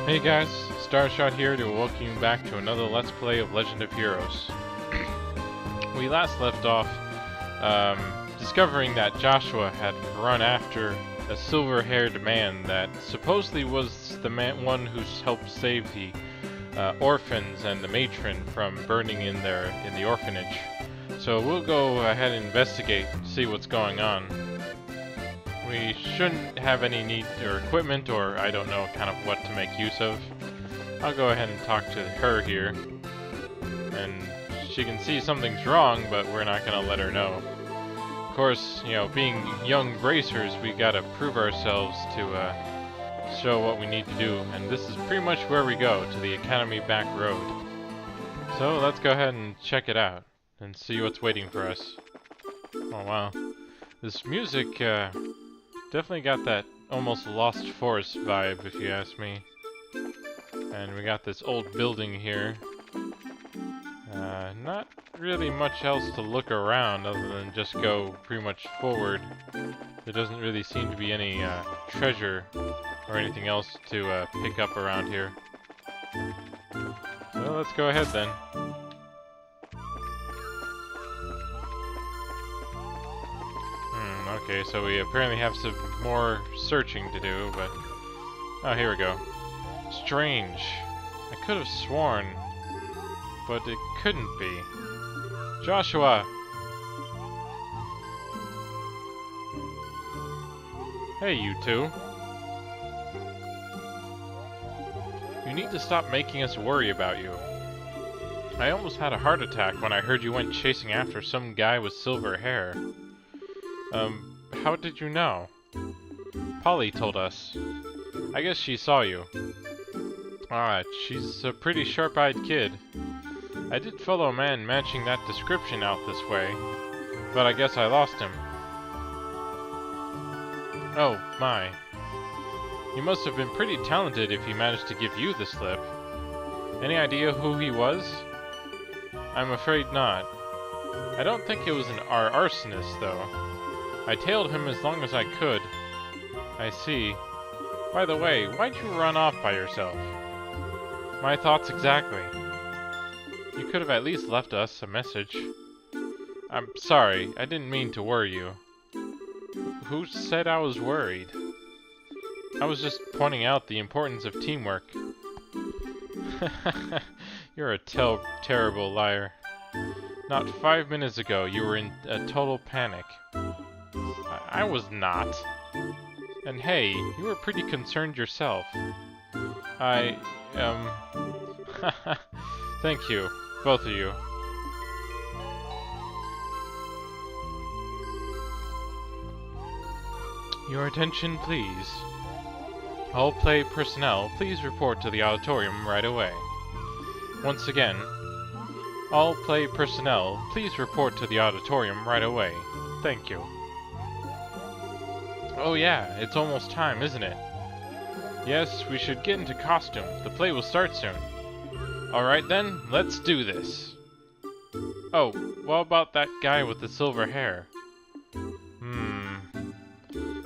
Hey guys, Starshot here to welcome you back to another Let's Play of Legend of Heroes. We last left off discovering that Joshua had run after a silver-haired man that supposedly was the one who's helped save the orphans and the matron from burning in the orphanage. So we'll go ahead and investigate, see what's going on. We shouldn't have any need or equipment, or I don't know kind of what to make use of. I'll go ahead and talk to her here. And she can see something's wrong, but we're not gonna let her know. Of course, you know, being young bracers, we gotta prove ourselves to show what we need to do. And this is pretty much where we go, to the Academy back road. So let's go ahead and check it out, and see what's waiting for us. Oh wow. This music, definitely got that almost Lost Forest vibe, if you ask me. And we got this old building here. Not really much else to look around other than just go pretty much forward. There doesn't really seem to be any treasure or anything else to pick up around here. So let's go ahead then. Okay, so we apparently have some more searching to do, but... Oh, here we go. Strange. I could have sworn, but it couldn't be. Joshua! Hey, you two. You need to stop making us worry about you. I almost had a heart attack when I heard you went chasing after some guy with silver hair. How did you know? Polly told us. I guess she saw you. Alright, she's a pretty sharp-eyed kid. I did follow a man matching that description out this way, but I guess I lost him. Oh, my. He must have been pretty talented if he managed to give you the slip. Any idea who he was? I'm afraid not. I don't think it was our arsonist, though. I tailed him as long as I could. I see. By the way, why'd you run off by yourself? My thoughts exactly. You could have at least left us a message. I'm sorry, I didn't mean to worry you. Who said I was worried? I was just pointing out the importance of teamwork. You're a terrible liar. Not 5 minutes ago, you were in a total panic. I was not. And hey, you were pretty concerned yourself. Thank you, both of you. Your attention, please. All play personnel, please report to the auditorium right away. Once again, all play personnel, please report to the auditorium right away. Thank you. Oh yeah, it's almost time, isn't it? Yes, we should get into costume. The play will start soon. Alright then, let's do this. Oh, what about that guy with the silver hair?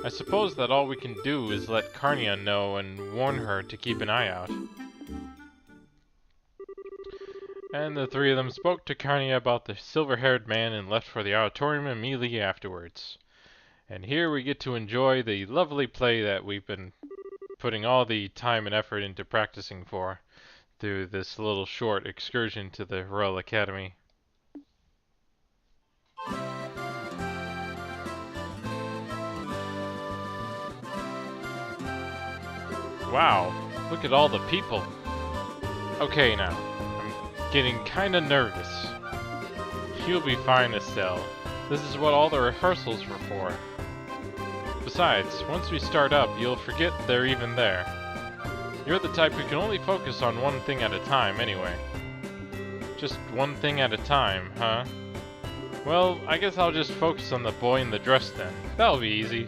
I suppose that all we can do is let Carnia know and warn her to keep an eye out. And the three of them spoke to Carnia about the silver-haired man and left for the auditorium immediately afterwards. And here we get to enjoy the lovely play that we've been putting all the time and effort into practicing for through this little short excursion to the Royal Academy. Wow, look at all the people. Okay now, I'm getting kinda nervous. You'll be fine, Estelle. This is what all the rehearsals were for. Besides, once we start up, you'll forget they're even there. You're the type who can only focus on one thing at a time, anyway. Just one thing at a time, huh? Well, I guess I'll just focus on the boy in the dress then. That'll be easy.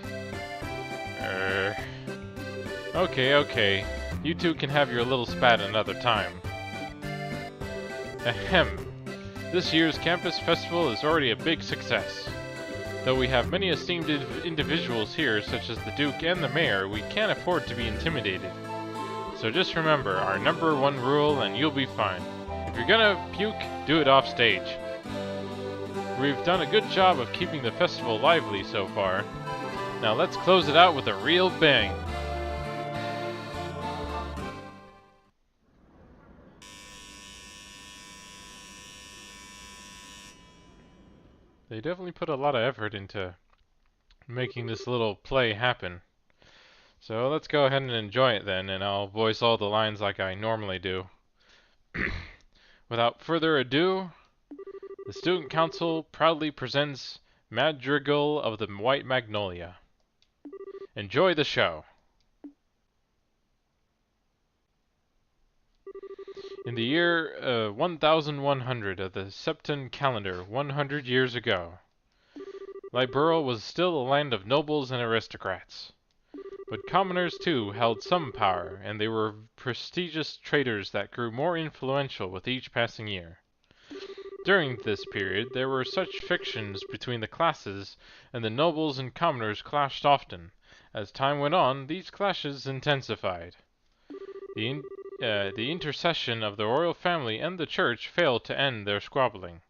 Okay. You two can have your little spat another time. Ahem. This year's campus festival is already a big success. Though we have many esteemed individuals here, such as the Duke and the Mayor, we can't afford to be intimidated. So just remember our #1 rule and you'll be fine. If you're gonna puke, do it off stage. We've done a good job of keeping the festival lively so far. Now let's close it out with a real bang. They definitely put a lot of effort into making this little play happen. So let's go ahead and enjoy it then, and I'll voice all the lines like I normally do. Without further ado, the Student Council proudly presents Madrigal of the White Magnolia. Enjoy the show! In the year 1100 of the Septon calendar, 100 years ago, Liberl was still a land of nobles and aristocrats. But commoners too held some power, and they were prestigious traders that grew more influential with each passing year. During this period, there were such frictions between the classes, and the nobles and commoners clashed often. As time went on, these clashes intensified. The intercession of the royal family and the church failed to end their squabbling.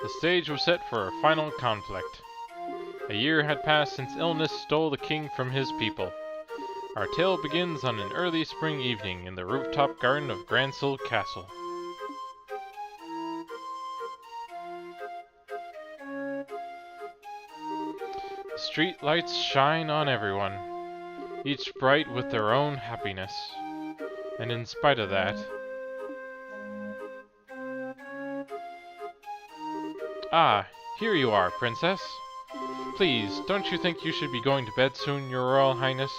The stage was set for a final conflict. A year had passed since illness stole the king from his people. Our tale begins on an early spring evening in the rooftop garden of Gransel Castle. The street lights shine on everyone, each bright with their own happiness. And in spite of that... Ah, here you are, Princess. Please, don't you think you should be going to bed soon, Your Royal Highness?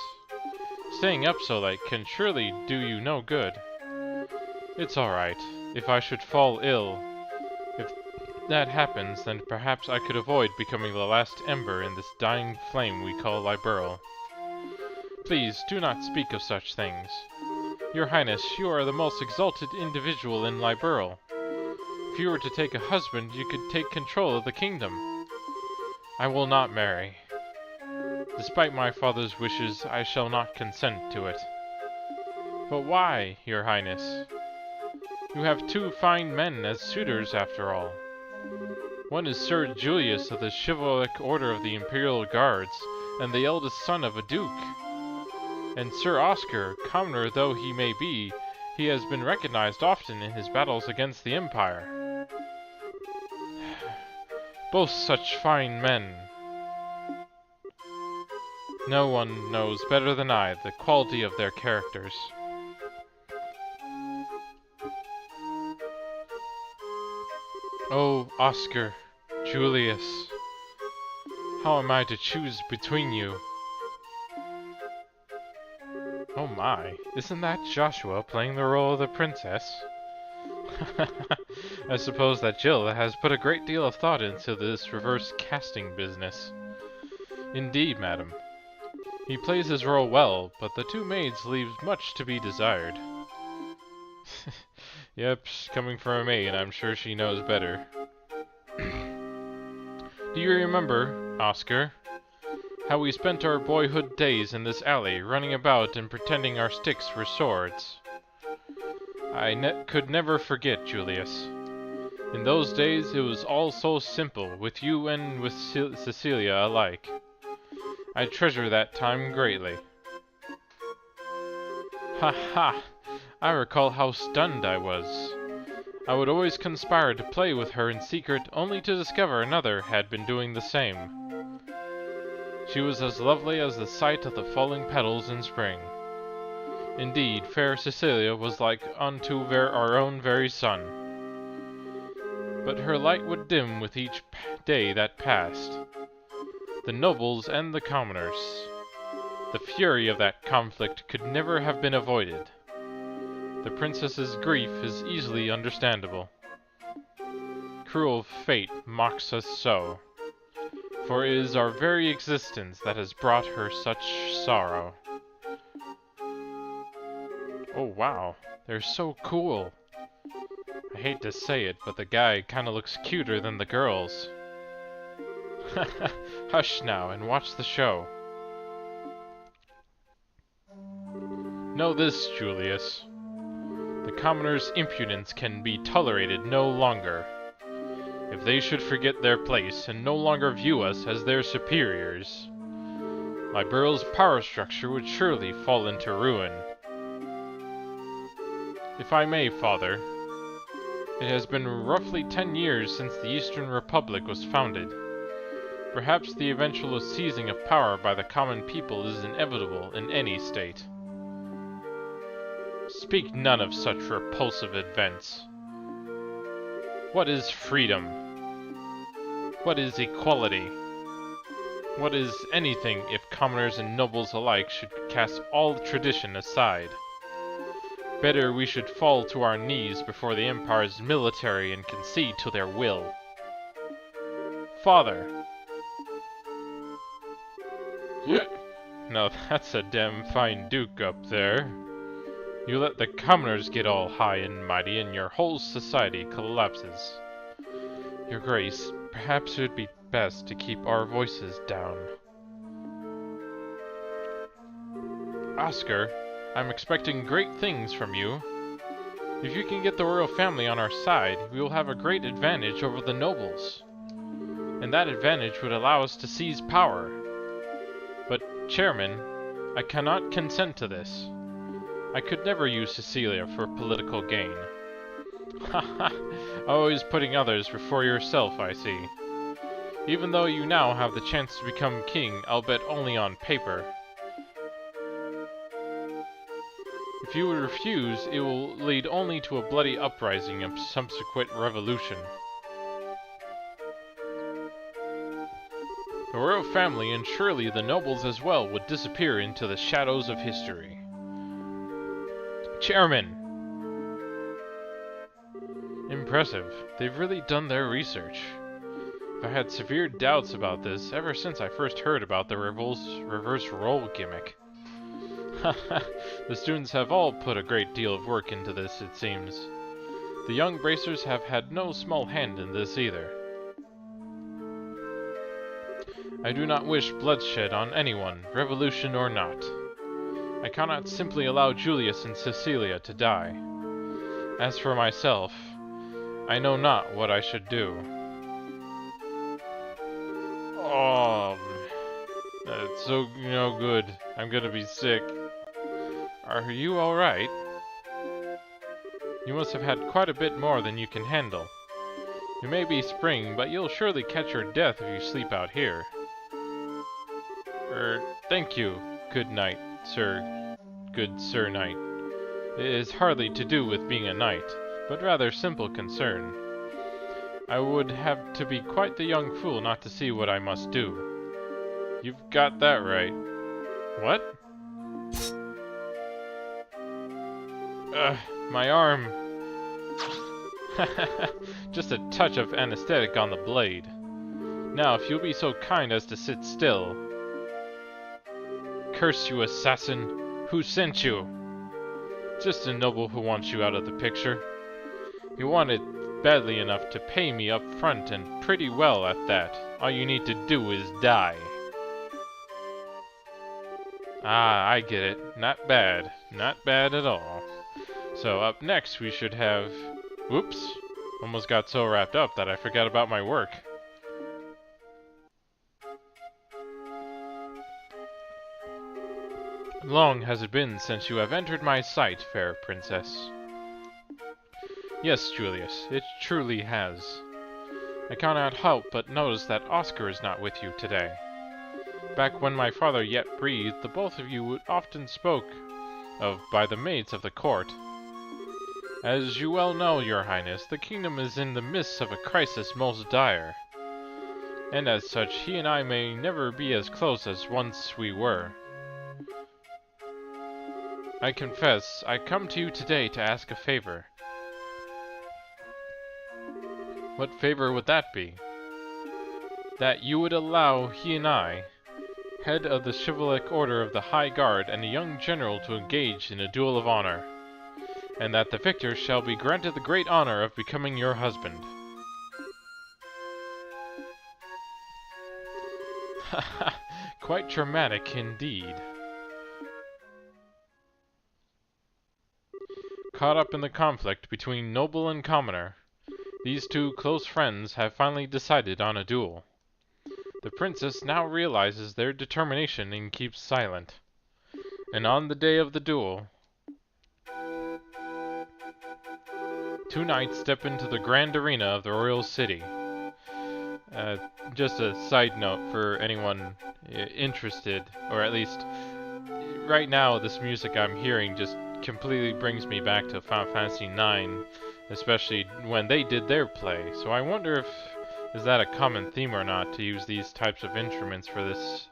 Staying up so late can surely do you no good. It's alright. If I should fall ill, if that happens, then perhaps I could avoid becoming the last ember in this dying flame we call Liberl. Please, do not speak of such things. Your Highness, you are the most exalted individual in Liberl. If you were to take a husband, you could take control of the kingdom. I will not marry. Despite my father's wishes, I shall not consent to it. But why, Your Highness? You have 2 fine men as suitors, after all. One is Sir Julius of the Chivalric Order of the Imperial Guards, and the eldest son of a duke. And Sir Oscar, commoner though he may be, he has been recognized often in his battles against the Empire. Both such fine men. No one knows better than I the quality of their characters. Oh, Oscar, Julius, how am I to choose between you? Oh my, isn't that Joshua playing the role of the princess? I suppose that Jill has put a great deal of thought into this reverse casting business. Indeed, madam. He plays his role well, but the 2 maids leave much to be desired. Yep, coming from a maid, I'm sure she knows better. Do you remember, Oscar, how we spent our boyhood days in this alley, running about and pretending our sticks were swords? I could never forget, Julius. In those days it was all so simple, with you and with Cecilia alike. I treasure that time greatly. Ha ha! I recall how stunned I was. I would always conspire to play with her in secret, only to discover another had been doing the same. She was as lovely as the sight of the falling petals in spring. Indeed, fair Cecilia was like unto our own very sun. But her light would dim with each day that passed. The nobles and the commoners. The fury of that conflict could never have been avoided. The princess's grief is easily understandable. Cruel fate mocks us so, for it is our very existence that has brought her such sorrow. Oh wow, they're so cool. I hate to say it, but the guy kinda looks cuter than the girls. Hush now and watch the show. Know this, Julius. The commoners' impudence can be tolerated no longer. If they should forget their place and no longer view us as their superiors, my borough's power structure would surely fall into ruin. If I may, Father, it has been roughly 10 years since the Eastern Republic was founded. Perhaps the eventual seizing of power by the common people is inevitable in any state. Speak none of such repulsive events. What is freedom? What is equality? What is anything if commoners and nobles alike should cast all tradition aside? Better we should fall to our knees before the Empire's military and concede to their will. Father! Now that's a damn fine duke up there. You let the commoners get all high and mighty and your whole society collapses. Your Grace, perhaps it would be best to keep our voices down. Oscar, I'm expecting great things from you. If you can get the royal family on our side, we will have a great advantage over the nobles. And that advantage would allow us to seize power. But, Chairman, I cannot consent to this. I could never use Cecilia for political gain. Haha, always putting others before yourself, I see. Even though you now have the chance to become king, I'll bet only on paper. If you would refuse, it will lead only to a bloody uprising and subsequent revolution. The royal family, and surely the nobles as well, would disappear into the shadows of history. Chairman! Impressive. They've really done their research. I've had severe doubts about this ever since I first heard about the reverse role gimmick. Haha, the students have all put a great deal of work into this, it seems. The young bracers have had no small hand in this either. I do not wish bloodshed on anyone, revolution or not. I cannot simply allow Julius and Cecilia to die. As for myself, I know not what I should do. Oh, that's so no good. I'm gonna be sick. Are you alright? You must have had quite a bit more than you can handle. You may be spring, but you'll surely catch your death if you sleep out here. Thank you, good night, sir. Good Sir Knight. It is hardly to do with being a knight, but rather simple concern. I would have to be quite the young fool not to see what I must do. You've got that right. What? My arm. Just a touch of anesthetic on the blade. Now, if you'll be so kind as to sit still. Curse you, assassin! Who sent you? Just a noble who wants you out of the picture. He wanted badly enough to pay me up front, and pretty well at that. All you need to do is die. Ah, I get it. Not bad. Not bad at all. So up next we should have... Whoops! Almost got so wrapped up that I forgot about my work. Long has it been since you have entered my sight, fair princess. Yes, Julius, it truly has. I cannot help but notice that Oscar is not with you today. Back when my father yet breathed, the both of you often spoke of by the maids of the court. As you well know, your highness, the kingdom is in the midst of a crisis most dire. And as such, he and I may never be as close as once we were. I confess, I come to you today to ask a favor. What favor would that be? That you would allow he and I, head of the chivalric order of the High Guard, and a young general to engage in a duel of honor, and that the victor shall be granted the great honor of becoming your husband. Haha, quite dramatic indeed. caught up in the conflict between noble and commoner. These two close friends have finally decided on a duel. The princess now realizes their determination and keeps silent. And on the day of the duel, two knights step into the grand arena of the royal city. Just a side note for anyone interested, or at least right now this music I'm hearing just completely brings me back to Final Fantasy IX, especially when they did their play. So I wonder if is that a common theme or not, to use these types of instruments for this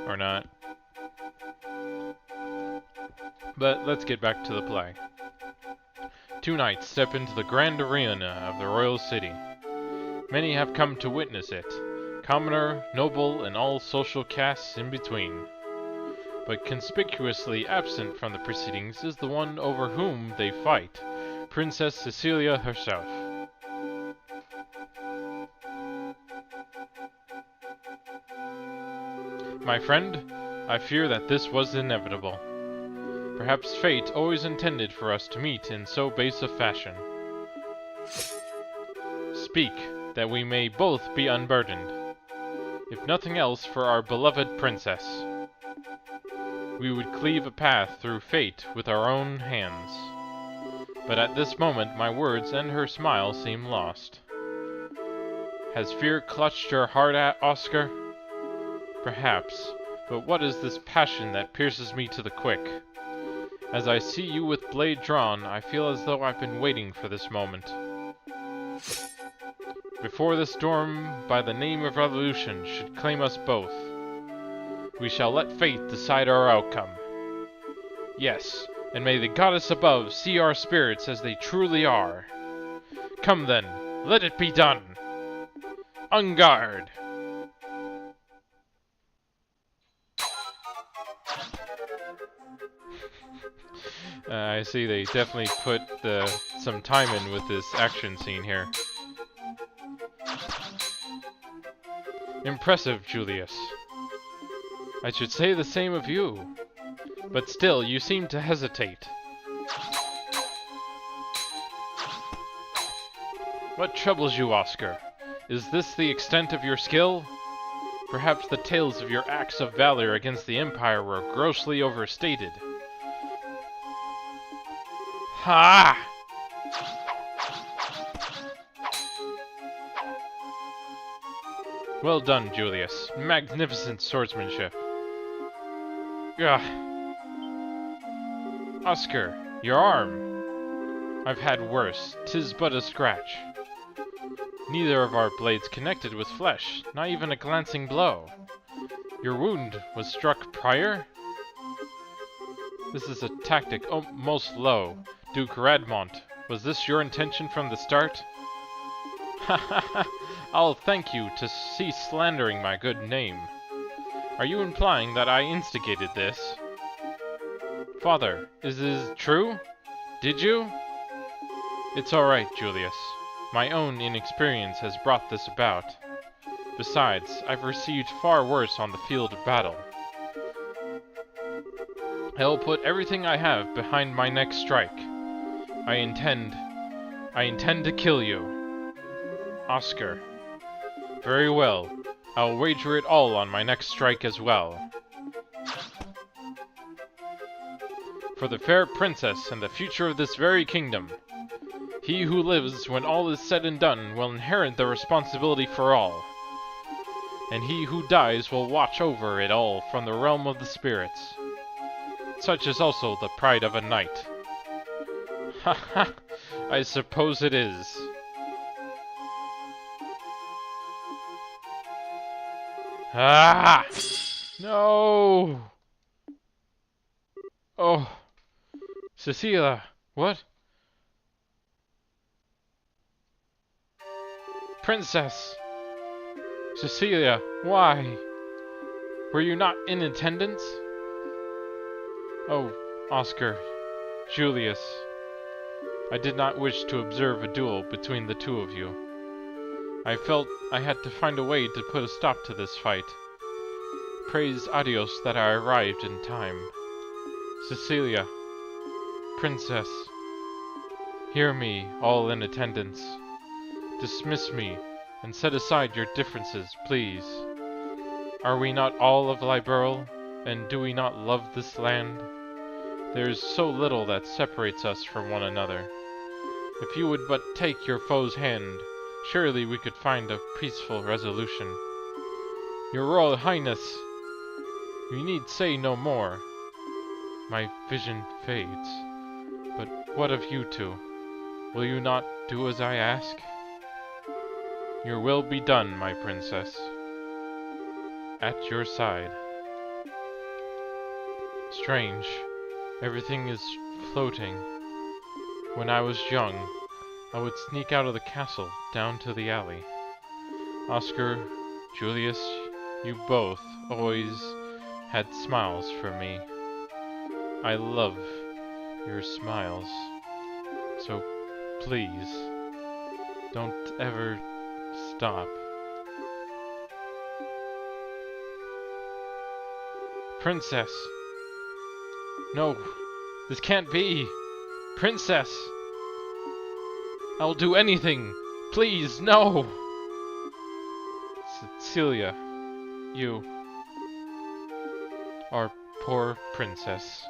or not. But let's get back to the play. Two knights step into the grand arena of the royal city. Many have come to witness it, commoner, noble, and all social castes in between. But conspicuously absent from the proceedings is the one over whom they fight, Princess Cecilia herself. My friend, I fear that this was inevitable. Perhaps fate always intended for us to meet in so base a fashion. Speak, that we may both be unburdened, if nothing else for our beloved princess. We would cleave a path through fate with our own hands. But at this moment my words and her smile seem lost. Has fear clutched your heart at Oscar? Perhaps, but what is this passion that pierces me to the quick? As I see you with blade drawn, I feel as though I've been waiting for this moment. Before the storm by the name of revolution should claim us both, we shall let fate decide our outcome. Yes, and may the goddess above see our spirits as they truly are. Come then, let it be done. En garde! I see they definitely put some time in with this action scene here. Impressive, Julius. I should say the same of you. But still, you seem to hesitate. What troubles you, Oscar? Is this the extent of your skill? Perhaps the tales of your acts of valor against the Empire were grossly overstated. Ha! Well done, Julius. Magnificent swordsmanship. Ugh. Oscar, your arm. I've had worse. 'Tis but a scratch. Neither of our blades connected with flesh, not even a glancing blow. Your wound was struck prior? This is a tactic most low. Duke Radmont, was this your intention from the start? Ha ha ha! I'll thank you to cease slandering my good name. Are you implying that I instigated this? Father, is this true? Did you? It's alright, Julius. My own inexperience has brought this about. Besides, I've received far worse on the field of battle. I'll put everything I have behind my next strike. I intend to kill you. Oscar. Very well. I'll wager it all on my next strike as well. For the fair princess and the future of this very kingdom. He who lives when all is said and done will inherit the responsibility for all. And he who dies will watch over it all from the realm of the spirits. Such is also the pride of a knight. Ha ha! I suppose it is. Ah! No! Oh! Cecilia, what? Princess! Cecilia, why? Were you not in attendance? Oh, Oscar, Julius, I did not wish to observe a duel between the two of you. I felt I had to find a way to put a stop to this fight. Praise Adios that I arrived in time. Cecilia, Princess, Hear me, all in attendance. Dismiss me, and set aside your differences, please. Are we not all of Liberl, and do we not love this land? There is so little that separates us from one another. If you would but take your foe's hand, surely we could find a peaceful resolution. Your Royal Highness, you need say no more. My vision fades. But what of you two? Will you not do as I ask? Your will be done, my princess. At your side. Strange. Everything is floating. When I was young, I would sneak out of the castle down to the alley. Oscar, Julius, you both always had smiles for me. I love your smiles. So please, don't ever stop. Princess! No, this can't be! Princess! I'll do anything! Please, no! Cecilia, you... our poor princess.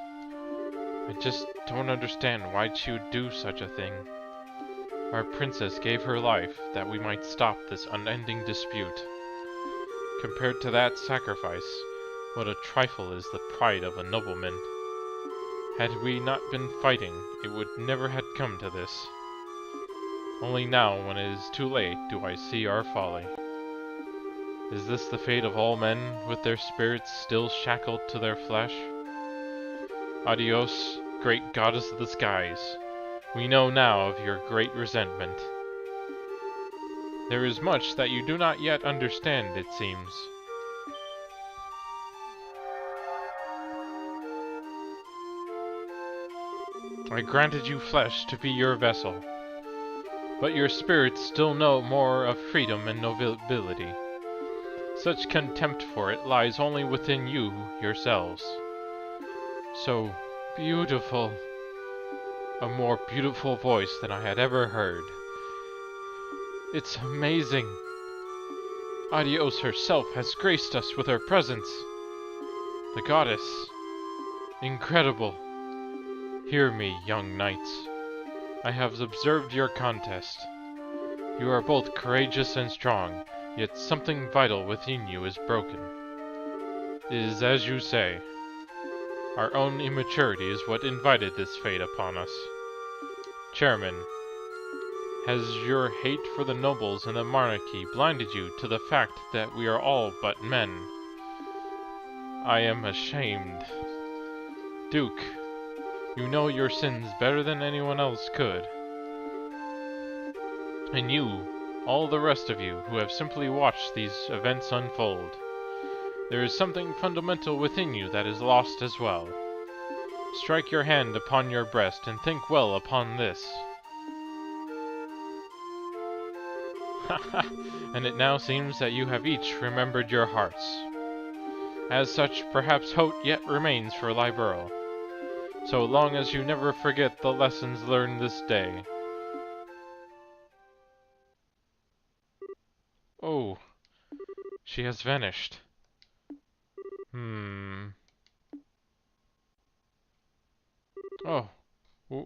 I just don't understand why she would do such a thing. Our princess gave her life that we might stop this unending dispute. Compared to that sacrifice, what a trifle is the pride of a nobleman. Had we not been fighting, it would never have come to this. Only now, when it is too late, do I see our folly. Is this the fate of all men, with their spirits still shackled to their flesh? Adios, great goddess of the skies. We know now of your great resentment. There is much that you do not yet understand, it seems. I granted you flesh to be your vessel, but your spirits still know more of freedom and nobility. Such contempt for it lies only within you yourselves. So beautiful. A more beautiful voice than I had ever heard. It's amazing. Adios herself has graced us with her presence. The goddess. Incredible. Hear me, young knights. I have observed your contest. You are both courageous and strong, yet something vital within you is broken. It is as you say. Our own immaturity is what invited this fate upon us. Chairman, has your hate for the nobles and the monarchy blinded you to the fact that we are all but men? I am ashamed. Duke, you know your sins better than anyone else could. And you, all the rest of you, who have simply watched these events unfold, there is something fundamental within you that is lost as well. Strike your hand upon your breast and think well upon this. And it now seems that you have each remembered your hearts. As such, perhaps hope yet remains for Liberl, so long as you never forget the lessons learned this day. Oh, she has vanished. Oh,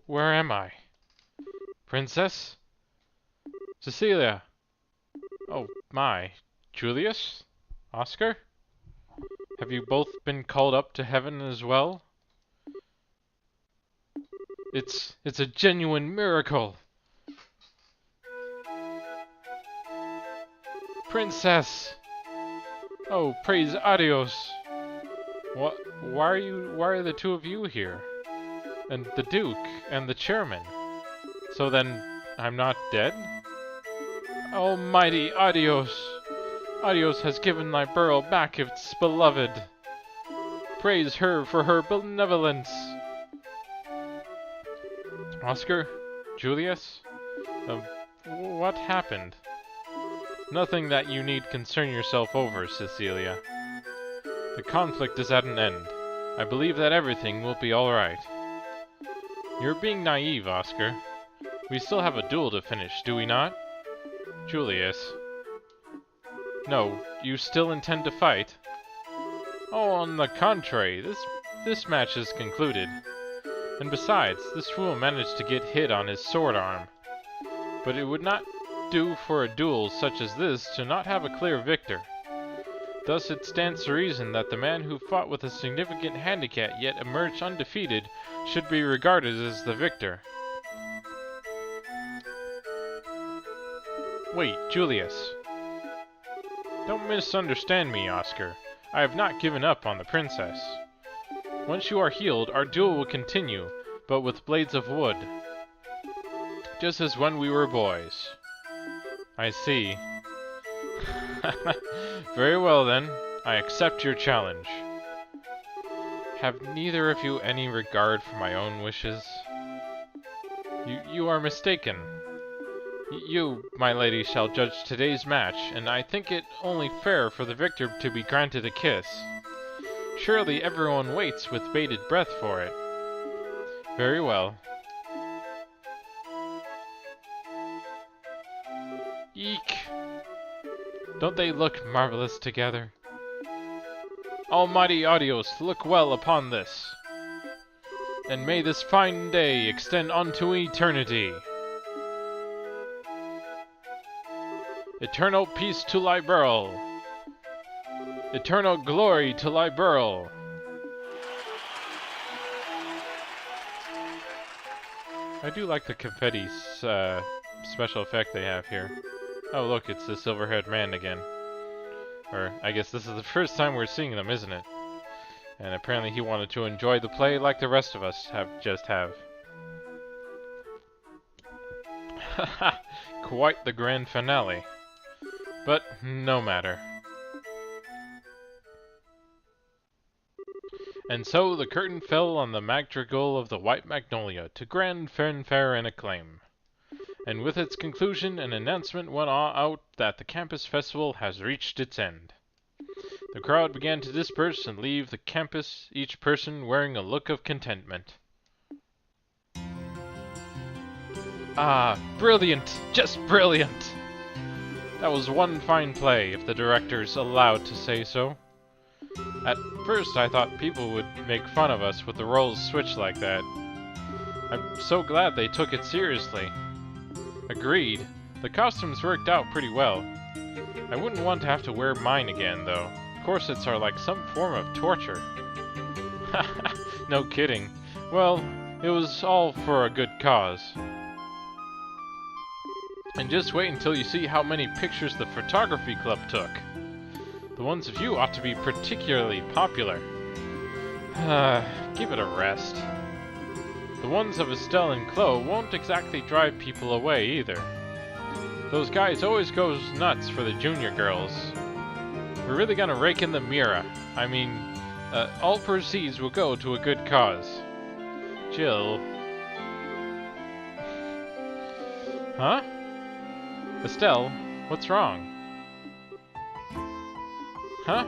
where am I? Princess? Cecilia? Oh, my. Julius? Oscar? Have you both been called up to heaven as well? It's a genuine miracle! Princess! Oh, praise Adios! What? Why are the two of you here? And the Duke, and the Chairman. So then, I'm not dead? Almighty Adios! Adios has given Liberl back its beloved. Praise her for her benevolence! Oscar? Julius? What happened? Nothing that you need concern yourself over, Cecilia. The conflict is at an end. I believe that everything will be alright. You're being naive, Oscar. We still have a duel to finish, do we not? Julius. No, you still intend to fight? Oh, on the contrary, this match is concluded. And besides, this fool managed to get hit on his sword arm. But it would not do for a duel such as this to not have a clear victor. Thus it stands to reason that the man who fought with a significant handicap yet emerged undefeated should be regarded as the victor. Wait, Julius. Don't misunderstand me, Oscar. I have not given up on the princess. Once you are healed, our duel will continue, but with blades of wood. Just as when we were boys. I see. Very well then, I accept your challenge. Have neither of you any regard for my own wishes? You are mistaken. You, my lady, shall judge today's match, and I think it only fair for the victor to be granted a kiss. Surely everyone waits with bated breath for it. Very well. Eek! Don't they look marvelous together? Almighty Audios, look well upon this. And may this fine day extend unto eternity. Eternal peace to Liberl. Eternal glory to Liberl. I do like the confetti special effect they have here. Oh look, it's the silver-haired man again. Or, I guess this is the first time we're seeing them, isn't it? And apparently he wanted to enjoy the play like the rest of us have. Haha, quite the grand finale. But, no matter. And so the curtain fell on the madrigal of the White Magnolia to grand fanfare and acclaim. And with its conclusion, an announcement went out that the campus festival has reached its end. The crowd began to disperse and leave the campus, each person wearing a look of contentment. Ah, brilliant! Just brilliant! That was one fine play, if the director's allowed to say so. At first I thought people would make fun of us with the roles switched like that. I'm so glad they took it seriously. Agreed. The costumes worked out pretty well. I wouldn't want to have to wear mine again, though. Corsets are like some form of torture. Haha, no kidding. Well, it was all for a good cause. And just wait until you see how many pictures the photography club took. The ones of you ought to be particularly popular. Give it a rest. The ones of Estelle and Chloe won't exactly drive people away either. Those guys always goes nuts for the junior girls. We're really gonna rake in the Mira. I mean, all proceeds will go to a good cause. Jill. Huh? Estelle, what's wrong? Huh?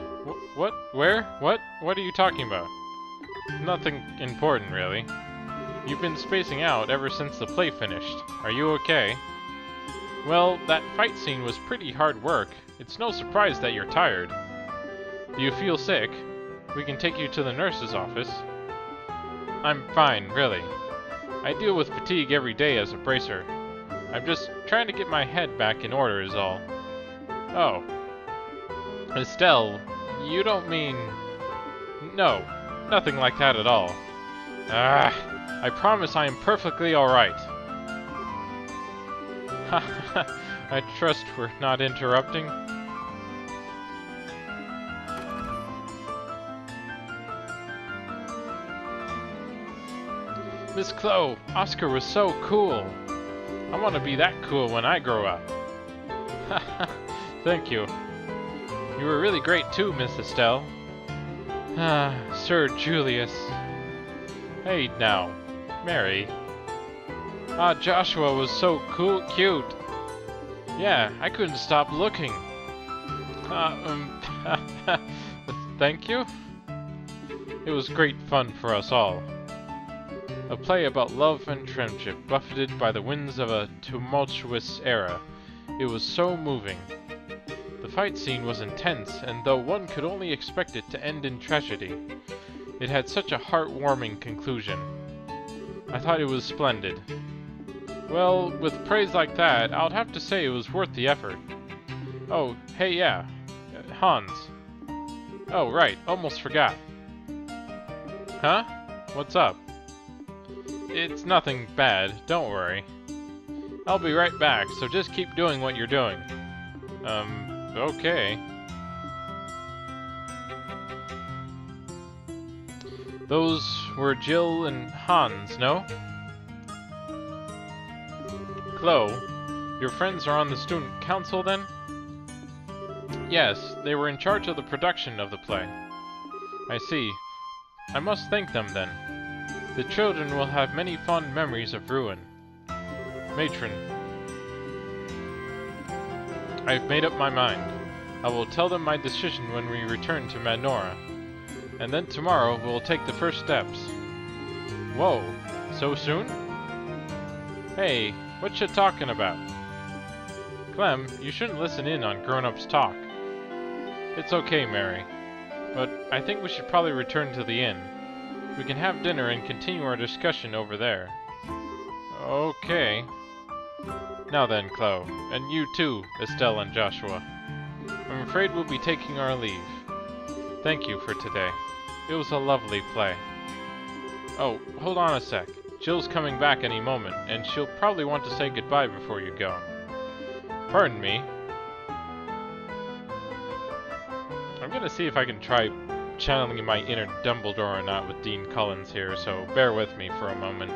What? Where? What? What are you talking about? Nothing important, really. You've been spacing out ever since the play finished. Are you okay? Well, that fight scene was pretty hard work. It's no surprise that you're tired. Do you feel sick? We can take you to the nurse's office. I'm fine, really. I deal with fatigue every day as a bracer. I'm just trying to get my head back in order is all. Oh. Estelle, you don't mean... No, nothing like that at all. Ah, I promise I am perfectly alright. I trust we're not interrupting. Miss Chloe, Oscar was so cool. I want to be that cool when I grow up. Thank you. You were really great too, Miss Estelle. Ah, Sir Julius. Hey now, Mary. Ah, Joshua was so cute. Yeah, I couldn't stop looking. Thank you. It was great fun for us all. A play about love and friendship, buffeted by the winds of a tumultuous era. It was so moving. The fight scene was intense, and though one could only expect it to end in tragedy, it had such a heartwarming conclusion. I thought it was splendid. Well, with praise like that, I'd have to say it was worth the effort. Oh, hey, yeah. Hans. Oh, right, almost forgot. Huh? What's up? It's nothing bad, don't worry. I'll be right back, so just keep doing what you're doing. Okay. Those were Jill and Hans, no? Chloe, your friends are on the student council then? Yes, they were in charge of the production of the play. I see. I must thank them then. The children will have many fond memories of Ruin. Matron. I've made up my mind. I will tell them my decision when we return to Manora. And then tomorrow we'll take the first steps. Whoa, so soon? Hey, what you talking about? Clem, you shouldn't listen in on grown-ups talk. It's okay, Mary. But I think we should probably return to the inn. We can have dinner and continue our discussion over there. Okay. Now then, Chloe, and you too, Estelle and Joshua. I'm afraid we'll be taking our leave. Thank you for today. It was a lovely play. Oh, hold on a sec. Jill's coming back any moment, and she'll probably want to say goodbye before you go. Pardon me. I'm gonna see if I can try channeling my inner Dumbledore or not with Dean Collins here, so bear with me for a moment.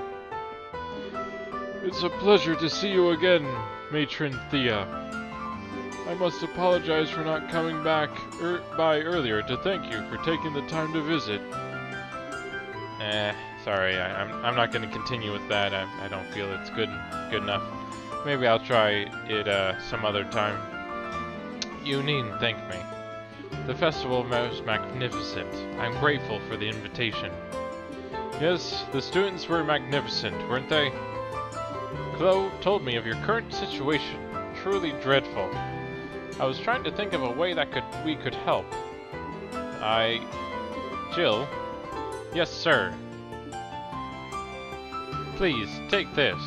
It's a pleasure to see you again, Matron Thea. I must apologize for not coming back by earlier to thank you for taking the time to visit. Sorry, I'm not going to continue with that. I don't feel it's good enough. Maybe I'll try it some other time. You needn't thank me. The festival was magnificent. I'm grateful for the invitation. Yes, the students were magnificent, weren't they? Chloe told me of your current situation. Truly dreadful. I was trying to think of a way that we could help. Jill? Yes, sir. Please, take this.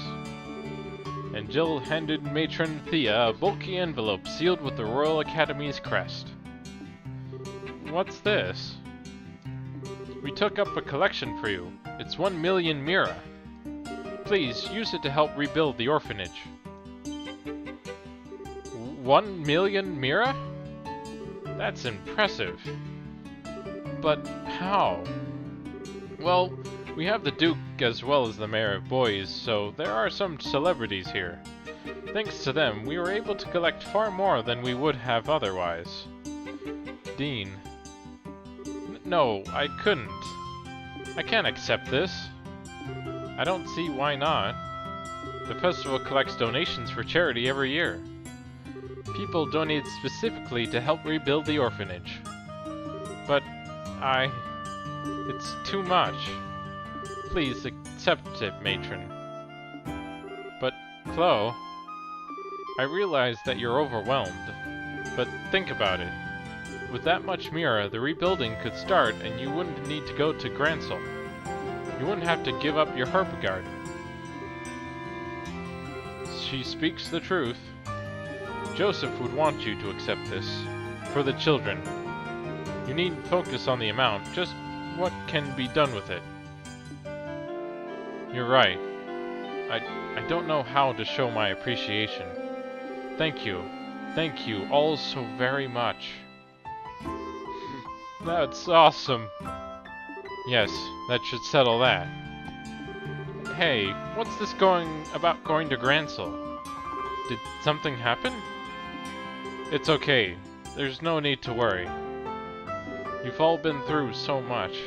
And Jill handed Matron Thea a bulky envelope sealed with the Royal Academy's crest. What's this? We took up a collection for you. It's 1 million Mira. Please, use it to help rebuild the orphanage. 1 million Mira? That's impressive. But how? Well, we have the Duke as well as the Mayor of Boys, so there are some celebrities here. Thanks to them, we were able to collect far more than we would have otherwise. Dean. No, I couldn't. I can't accept this. I don't see why not. The festival collects donations for charity every year. People donate specifically to help rebuild the orphanage. But it's too much. Please accept it, Matron. But, Chloe, I realize that you're overwhelmed. But think about it. With that much Mira, the rebuilding could start and you wouldn't need to go to Grancel. You wouldn't have to give up your Harpagard. She speaks the truth. Joseph would want you to accept this. For the children. You needn't focus on the amount, just what can be done with it. You're right. I don't know how to show my appreciation. Thank you. Thank you all so very much. That's awesome. Yes, that should settle that. Hey, what's this going to Grancel? Did something happen? It's okay. There's no need to worry. You've all been through so much.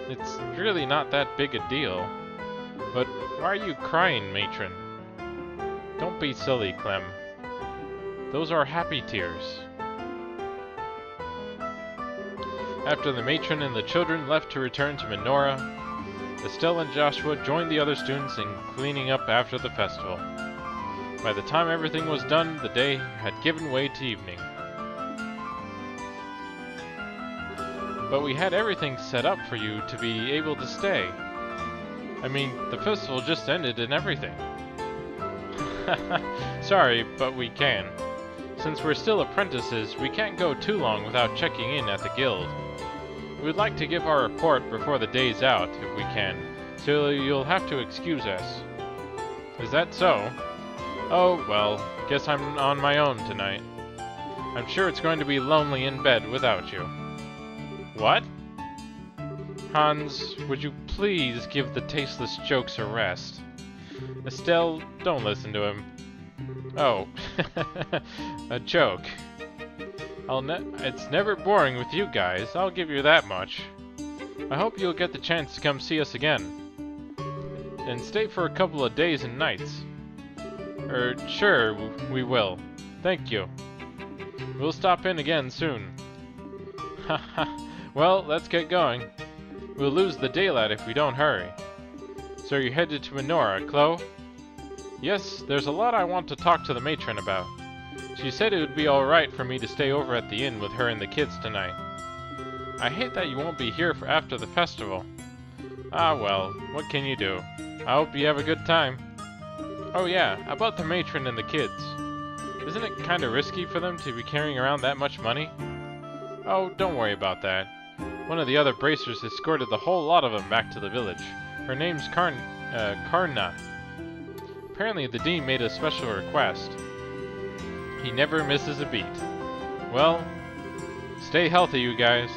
It's really not that big a deal. But why are you crying, Matron? Don't be silly, Clem. Those are happy tears. After the Matron and the children left to return to Manora, Estelle and Joshua joined the other students in cleaning up after the festival. By the time everything was done, the day had given way to evening. But we had everything set up for you to be able to stay. I mean, the festival just ended and everything. Sorry, but we can. Since we're still apprentices, we can't go too long without checking in at the guild. We'd like to give our report before the day's out, if we can, so you'll have to excuse us. Is that so? Oh, well, guess I'm on my own tonight. I'm sure it's going to be lonely in bed without you. What? Hans, would you please give the tasteless jokes a rest? Estelle, don't listen to him. Oh, a joke. It's never boring with you guys, I'll give you that much. I hope you'll get the chance to come see us again. And stay for a couple of days and nights. Sure, we will. Thank you. We'll stop in again soon. Haha. Well, let's get going. We'll lose the daylight if we don't hurry. So you're headed to Minora, Chloe? Yes, there's a lot I want to talk to the matron about. She said it would be alright for me to stay over at the inn with her and the kids tonight. I hate that you won't be here for after the festival. Ah well, what can you do? I hope you have a good time. Oh yeah, about the matron and the kids. Isn't it kinda risky for them to be carrying around that much money? Oh, don't worry about that. One of the other bracers escorted the whole lot of them back to the village. Her name's Karna. Apparently the dean made a special request. He never misses a beat. Well, stay healthy, you guys.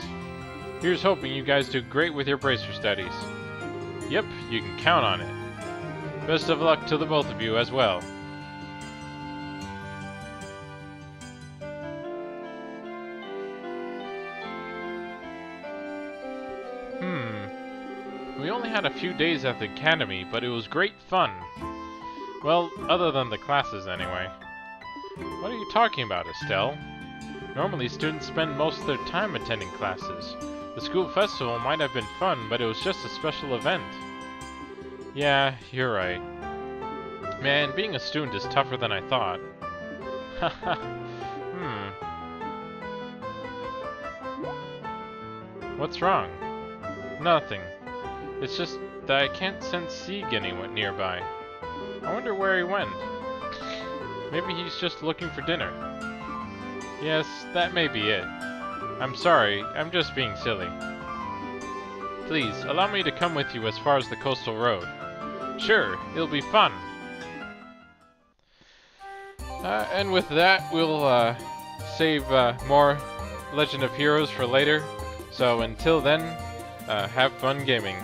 Here's hoping you guys do great with your bracer studies. Yep, you can count on it. Best of luck to the both of you as well. We only had a few days at the academy, but it was great fun. Well, other than the classes anyway. What are you talking about, Estelle? Normally students spend most of their time attending classes. The school festival might have been fun, but it was just a special event. Yeah, you're right. Man, being a student is tougher than I thought. Haha. What's wrong? Nothing. It's just that I can't sense Sieg anywhere nearby. I wonder where he went. Maybe he's just looking for dinner. Yes, that may be it. I'm sorry, I'm just being silly. Please, allow me to come with you as far as the coastal road. Sure, it'll be fun. And with that, we'll save more Legend of Heroes for later. So until then, have fun gaming.